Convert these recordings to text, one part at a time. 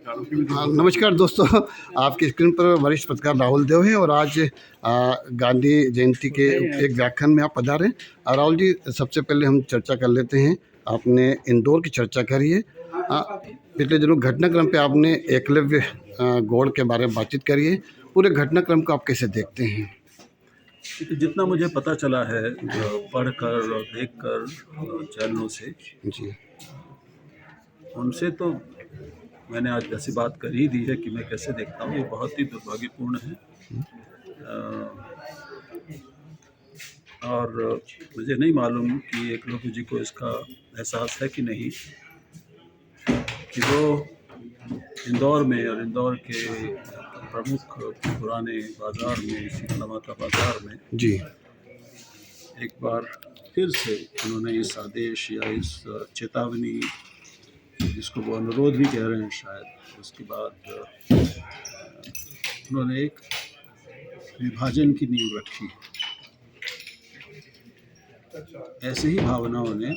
हाँ, नमस्कार दोस्तों। आपकी स्क्रीन पर वरिष्ठ पत्रकार राहुल देव हैं और आज गांधी जयंती के एक व्याख्यान में आप पधारे हैं। राहुल जी, सबसे पहले हम चर्चा कर लेते हैं। आपने इंदौर की चर्चा करी है। पिछले दिनों घटनाक्रम पे आपने एकलव्य गौड़ के बारे में बातचीत करी है। पूरे घटनाक्रम को आप कैसे देखते हैं? जितना मुझे पता चला है पढ़कर और देखकर चैनलों से जी उनसे, तो मैंने आज ऐसी बात कर ही दी है कि मैं कैसे देखता हूँ। ये बहुत ही दुर्भाग्यपूर्ण है और मुझे नहीं मालूम कि एकलव्य जी को इसका एहसास है कि नहीं कि वो इंदौर में और इंदौर के प्रमुख पुराने बाज़ार में, शीतला माता बाज़ार में जी एक बार फिर से उन्होंने इस आदेश या इस चेतावनी, जिसको वो अनुरोध भी कह रहे हैं शायद, उसके बाद उन्होंने एक विभाजन की नींव रखी। ऐसे ही भावनाओं ने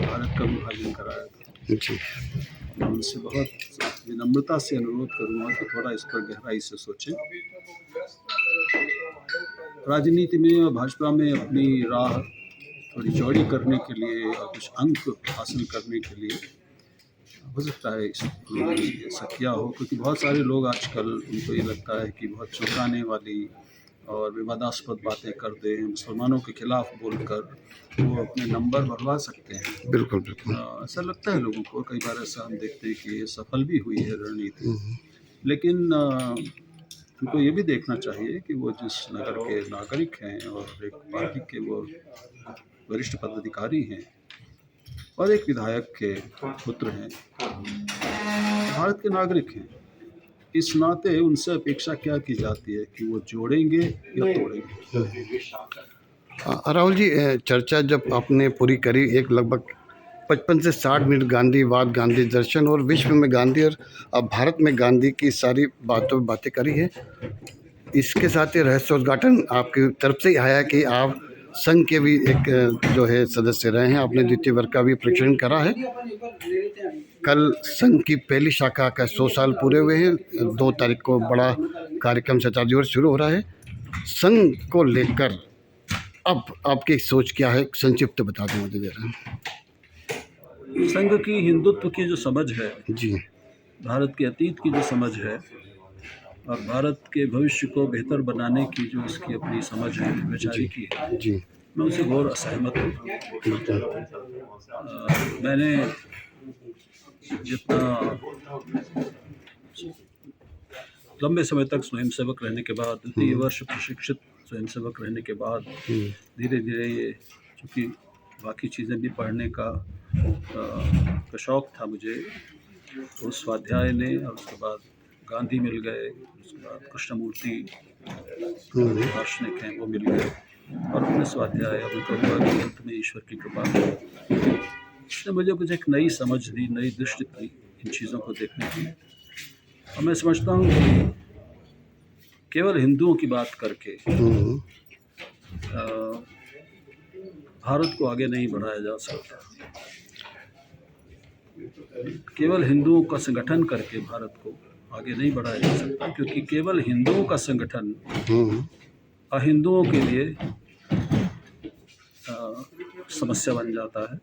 भारत का विभाजन कराया था। जी मैं उनसे बहुत विनम्रता से अनुरोध करूँगा कि थोड़ा इस पर गहराई से सोचें। राजनीति में और भाजपा में अपनी राह थोड़ी चौड़ी करने के लिए और कुछ अंक हासिल करने के लिए हो सकता है ऐसा किया हो, क्योंकि बहुत सारे लोग आजकल, उनको ये लगता है कि बहुत चौंकाने वाली और विवादास्पद बातें कर दें, मुसलमानों के खिलाफ बोलकर वो अपने नंबर बढ़वा सकते हैं। बिल्कुल बिल्कुल। ऐसा लगता है लोगों को, कई बार ऐसा हम देखते हैं कि ये सफल भी हुई है रणनीति। लेकिन उनको ये भी देखना चाहिए कि वो जिस नगर के नागरिक हैं और एक पार्टी के वो वरिष्ठ पदाधिकारी हैं और एक विधायक के पुत्र हैं, भारत के नागरिक हैं, इस नाते उनसे अपेक्षा क्या की जाती है कि वो जोड़ेंगे या तोड़ेंगे। राहुल जी, चर्चा जब आपने पूरी करी, एक लगभग 55 से 60 मिनट गांधीवाद, गांधी दर्शन और विश्व में गांधी और अब भारत में गांधी की सारी बातें करी है। इसके साथ ही रहस्योद्घाटन आपकी तरफ से ही आया कि आप संघ के भी एक जो है सदस्य रहे हैं। आपने द्वितीय वर्ग का भी परीक्षण करा है। कल संघ की पहली शाखा का 100 साल पूरे हुए हैं। 2 तारीख को बड़ा कार्यक्रम शताब्दी वर्ष शुरू हो रहा है। संघ को लेकर अब आपकी सोच क्या है, संक्षिप्त बता दें मुझे जरा। संघ की हिंदुत्व की जो समझ है, जी, भारत के अतीत की जो समझ है और भारत के भविष्य को बेहतर बनाने की जो इसकी अपनी समझ है, वैचारिकी है, जी मैं उनसे घोर असहमत हूँ। मैंने जितना लंबे समय तक स्वयंसेवक रहने के बाद, 2 वर्ष प्रशिक्षित स्वयंसेवक रहने के बाद धीरे धीरे ये, चूँकि बाकी चीज़ें भी पढ़ने का शौक़ था मुझे, तो उस स्वाध्याय ने, और उसके बाद गांधी मिल गए, उसके बाद कृष्णमूर्ति दार्शनिक हैं वो मिल गए, और अपने स्वाध्याय अब कहूँगा कि अंत में ईश्वर की कृपा, इसने मुझे एक नई समझ दी, नई दृष्टि दी इन चीज़ों को देखने की। और मैं समझता हूँ कि केवल हिंदुओं की बात करके भारत को आगे नहीं बढ़ाया जा सकता। केवल हिंदुओं का संगठन करके भारत को आगे नहीं बढ़ाया जा सकता, क्योंकि केवल हिंदुओं का संगठन अहिंदुओं के लिए समस्या बन जाता है।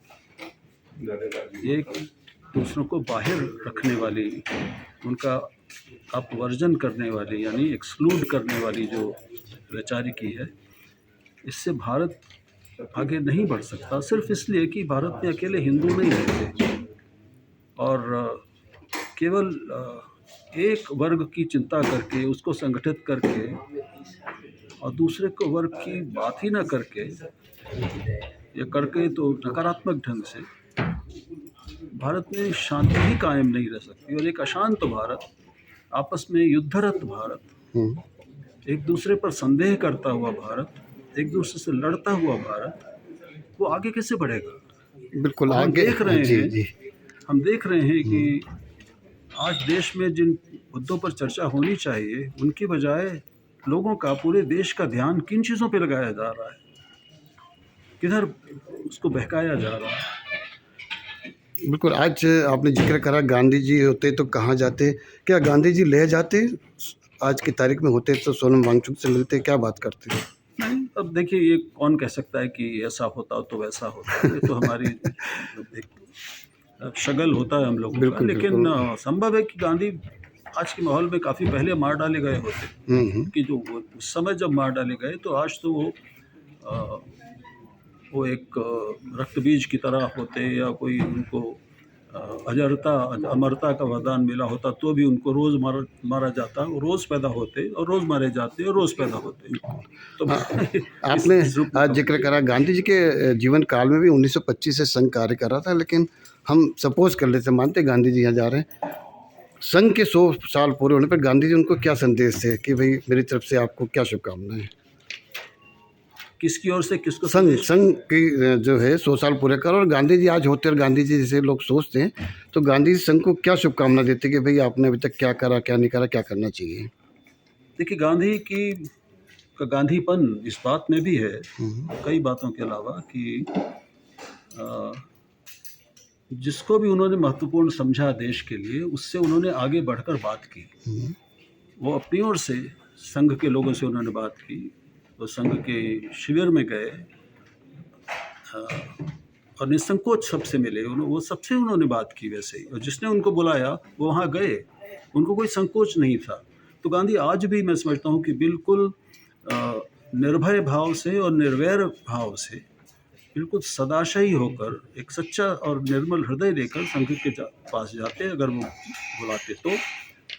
एक दूसरों को बाहर रखने वाली, उनका अपवर्जन करने वाली, यानी एक्सक्लूड करने वाली जो वैचारिकी है, इससे भारत आगे नहीं बढ़ सकता, सिर्फ इसलिए कि भारत में अकेले हिंदू नहीं रहते और केवल एक वर्ग की चिंता करके, उसको संगठित करके और दूसरे को वर्ग की बात ही ना करके, या करके तो नकारात्मक ढंग से, भारत में शांति ही कायम नहीं रह सकती। और एक अशांत भारत, आपस में युद्धरत भारत, एक दूसरे पर संदेह करता हुआ भारत, एक दूसरे से लड़ता हुआ भारत, वो आगे कैसे बढ़ेगा? बिल्कुल हम आगे देख रहे जी हैं, जी हम देख रहे हैं कि आज देश में जिन मुद्दों पर चर्चा होनी चाहिए, उनकी बजाय लोगों का, पूरे देश का ध्यान किन चीज़ों पे लगाया जा रहा है, किधर उसको बहकाया जा रहा है। बिल्कुल, आज आपने ज़िक्र करा गांधी जी होते तो कहाँ जाते? क्या गांधी जी लेह जाते? आज की तारीख में होते तो सोनम वांगचुक से मिलते, क्या बात करते? नहीं, अब देखिए ये कौन कह सकता है कि ऐसा होता तो वैसा होता, ये तो हमारी एक शगल होता है हम लोगों का। बिल्कुल, लेकिन बिल्कुल। संभव है कि गांधी आज के माहौल में काफ़ी पहले मार डाले गए होते, कि जो उस समय जब मार डाले गए तो आज तो अ, वो एक रक्त बीज की तरह होते, या कोई उनको अजरता अमरता का वरदान मिला होता तो भी उनको रोज़ मारा जाता, रोज़ पैदा होते और रोज़ मारे जाते और रोज़ पैदा होते। तो हाँ, इस आपने इस रूप में आज कम ज़िक्र नहीं। करा गांधी जी के जीवन काल में भी 1925 से संघ कार्य कर रहा था, लेकिन हम सपोज़ कर लेते, मानते गांधी जी यहाँ जा रहे हैं। संघ के 100 साल पूरे होने पर गांधी जी उनको क्या संदेश थे कि भई मेरी तरफ से आपको क्या शुभकामनाएँ? किसकी ओर से किसको संघ संदेश? संघ की जो है 100 साल पूरे कर, और गांधी जी आज होते और गांधी जी जैसे लोग सोचते हैं, तो गांधी जी संघ को क्या शुभकामना देते कि भई आपने अभी तक क्या करा, क्या नहीं करा, क्या करना चाहिए? देखिए गांधी की का गांधीपन इस बात में भी है, हुँ, कई बातों के अलावा, कि अ, जिसको भी उन्होंने महत्वपूर्ण समझा देश के लिए, उससे उन्होंने आगे बढ़कर बात की। हुँ, वो अपनी ओर से संघ के लोगों से उन्होंने बात की, वो संघ के शिविर में गए, और निसंकोच सबसे मिले, वो सबसे उन्होंने बात की वैसे ही, और जिसने उनको बुलाया वो वहाँ गए, उनको कोई संकोच नहीं था। तो गांधी आज भी मैं समझता हूँ कि बिल्कुल निर्भय भाव से और निर्वैर भाव से, बिल्कुल सदाशयी होकर, एक सच्चा और निर्मल हृदय लेकर संघ के पास जाते, अगर वो बुलाते तो,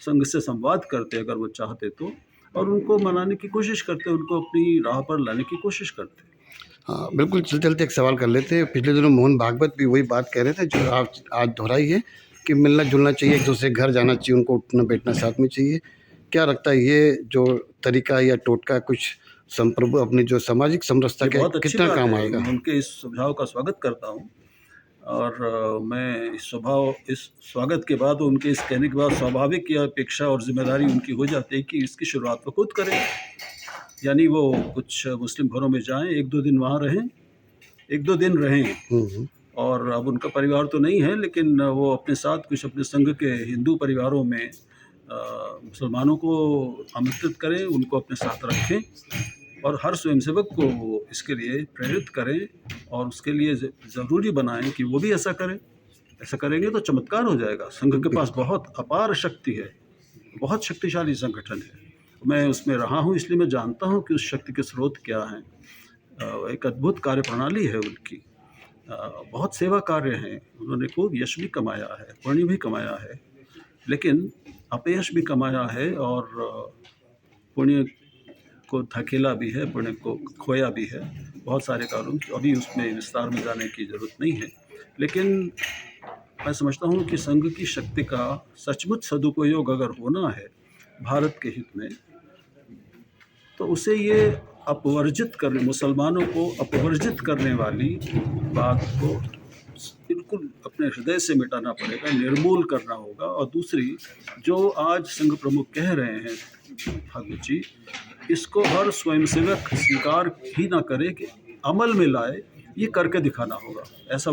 संघ से संवाद करते अगर वो चाहते तो, और उनको मनाने की कोशिश करते, उनको अपनी राह पर लाने की कोशिश करते। हाँ, बिल्कुल, चलते-चलते एक सवाल कर लेते हैं। पिछले दिनों मोहन भागवत भी वही बात कह रहे थे जो आप आज दोहराई है कि मिलना-जुलना चाहिए, एक-दूसरे के घर जाना चाहिए, उनको उठना-बैठना साथ में चाहिए। क्या लगता है ये जो तरीका या टोटका कुछ संप्रभु अपनी जो सामाजिक समरसता ये के बहुत अच्छी कितना बात काम है, आएगा? मैं उनके इस सुझाव का स्वागत करता हूँ, और मैं इस स्वागत के बाद, उनके इस कहने के बाद, स्वाभाविक यह अपेक्षा और जिम्मेदारी उनकी हो जाती है कि इसकी शुरुआत वो खुद करें। यानी वो कुछ मुस्लिम घरों में जाएं, 1-2 दिन वहाँ रहें, 1-2 दिन रहें, हुँ, हुँ। और अब उनका परिवार तो नहीं है, लेकिन वो अपने साथ कुछ अपने संघ के हिंदू परिवारों में मुसलमानों को आमंत्रित करें, उनको अपने साथ रखें, और हर स्वयंसेवक को वो इसके लिए प्रेरित करें, और उसके लिए ज़रूरी बनाएं कि वो भी ऐसा करें। ऐसा करेंगे तो चमत्कार हो जाएगा। संघ के पास बहुत अपार शक्ति है, बहुत शक्तिशाली संगठन है। मैं उसमें रहा हूँ, इसलिए मैं जानता हूँ कि उस शक्ति के स्रोत क्या हैं। एक अद्भुत कार्यप्रणाली है उनकी, बहुत सेवा कार्य हैं, उन्होंने खूब यश भी कमाया है, पुण्य भी कमाया है, लेकिन अपयश भी कमाया है, और पुण्य को धकेला भी है, पुण्य को खोया भी है, बहुत सारे कारणों से। अभी उसमें विस्तार में जाने की ज़रूरत नहीं है, लेकिन मैं समझता हूँ कि संघ की शक्ति का सचमुच सदुपयोग अगर होना है भारत के हित में, तो उसे ये अपवर्जित करने, मुसलमानों को अपवर्जित करने वाली बात को बिल्कुल अपने हृदय से मिटाना पड़ेगा, निर्मूल करना होगा। और दूसरी, जो आज संघ प्रमुख कह रहे हैं भागवत जी, इसको हर स्वयंसेवक स्वीकार ही ना करे कि अमल में लाए, ये करके दिखाना होगा। ऐसा